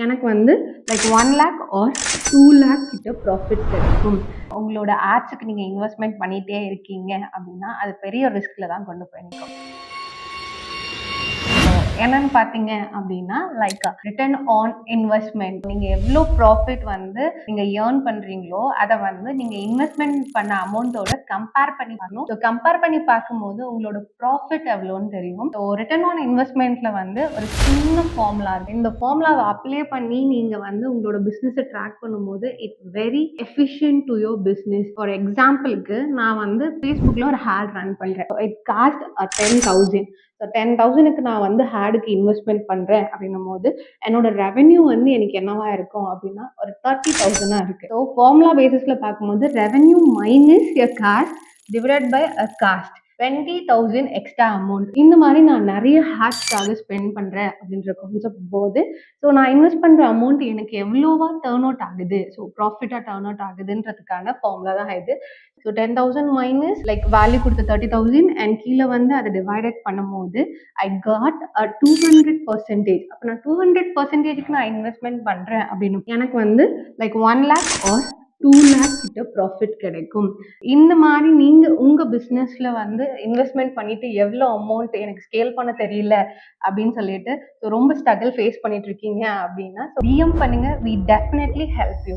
எனக்கு வந்து like 1 lakh R 2 lakh கிட்ட ப்ராஃபிட் கிடைக்கும். உங்களோட ஆட்ஸுக்கு நீங்க இன்வெஸ்ட்மெண்ட் பண்ணிட்டே இருக்கீங்க அப்படின்னா, அது பெரிய ரிஸ்க்ல தான் கொண்டு போய் நிக்கும். என்னன்னு பார்த்தீங்க அப்படின்னா, லைக் ரிட்டர்ன் ஆன் இன்வெஸ்ட்மெண்ட். நீங்க எவ்ளோ ப்ராஃபிட் வந்து நீங்க ஏர்ன் பண்றீங்களோ, அத வந்து நீங்க இன்வெஸ்ட்மெண்ட் பண்ண அமௌண்ட்டோட கம்பேர் பண்ணி பார்க்கணும். ஸோ கம்பேர் பண்ணி பார்க்கும்போது உங்களோட ப்ராஃபிட் எவ்வளோன்னு தெரியும். ஸோ ரிட்டர்ன் ஆன் இன்வெஸ்ட்மெண்ட்ல வந்து ஒரு சின்ன ஃபார்முலா இருக்கு. இந்த ஃபார்முலாவை அப்ளை பண்ணி நீங்க வந்து உங்களோட பிசினஸை ட்ராக் பண்ணும்போது it's very efficient to your business. For எக்ஸாம்பிளுக்கு நான் வந்து ஃபேஸ்புக்ல ஒரு ஹேட் ரன் பண்றேன். It cost 10,000. ஸோ 10,000க்கு நான் வந்து ஹேடுக்கு இன்வெஸ்ட்மெண்ட் பண்ணுறேன் அப்படின்னும் போது என்னோட ரெவென்யூ வந்து எனக்கு என்னவா இருக்கும் அப்படின்னா ஒரு 30,000 இருக்கு. ஸோ ஃபார்முலா பேசிஸ்ல பார்க்கும்போது revenue minus a cost divided by a cost 20,000 extra amount. இந்த மாதிரி நான் நிறைய ஹேட்ஸ்க்காக ஸ்பெண்ட் பண்ணுறேன் அப்படின்ற கான்செப்ட் போது ஸோ நான் இன்வெஸ்ட் பண்ணுற அமௌண்ட் எனக்கு எவ்வளோவா டேர்ன் அவுட் ஆகுது, ஸோ ப்ராஃபிட்டாக டேர்ன் அவுட் ஆகுதுன்றதுக்கான ஃபார்முலா தான் இது. ஸோ 10,000 மைனஸ் லைக் வேல்யூ கொடுத்த 30,000 அண்ட் கீழே வந்து அதை டிவைடட் பண்ணும்போது ஐ காட் 200%. அப்போ நான் 200%க்கு நான் இன்வெஸ்ட்மெண்ட் பண்ணுறேன் அப்படின்னு எனக்கு வந்து லைக் 1 லேக் ஆர் 2 லேக் கிட்ட ப்ராஃபிட் கிடைக்கும். இந்த மாதிரி நீங்க உங்க பிசினஸ்ல வந்து இன்வெஸ்ட்மெண்ட் பண்ணிட்டு எவ்வளோ அமௌண்ட் எனக்கு ஸ்கேல் பண்ண தெரியல அப்படின்னு சொல்லிட்டு ரொம்ப ஸ்ட்ரகிள் ஃபேஸ் பண்ணிட்டு இருக்கீங்க அப்படின்னா டிஎம் பண்ணுங்க. We definitely help you.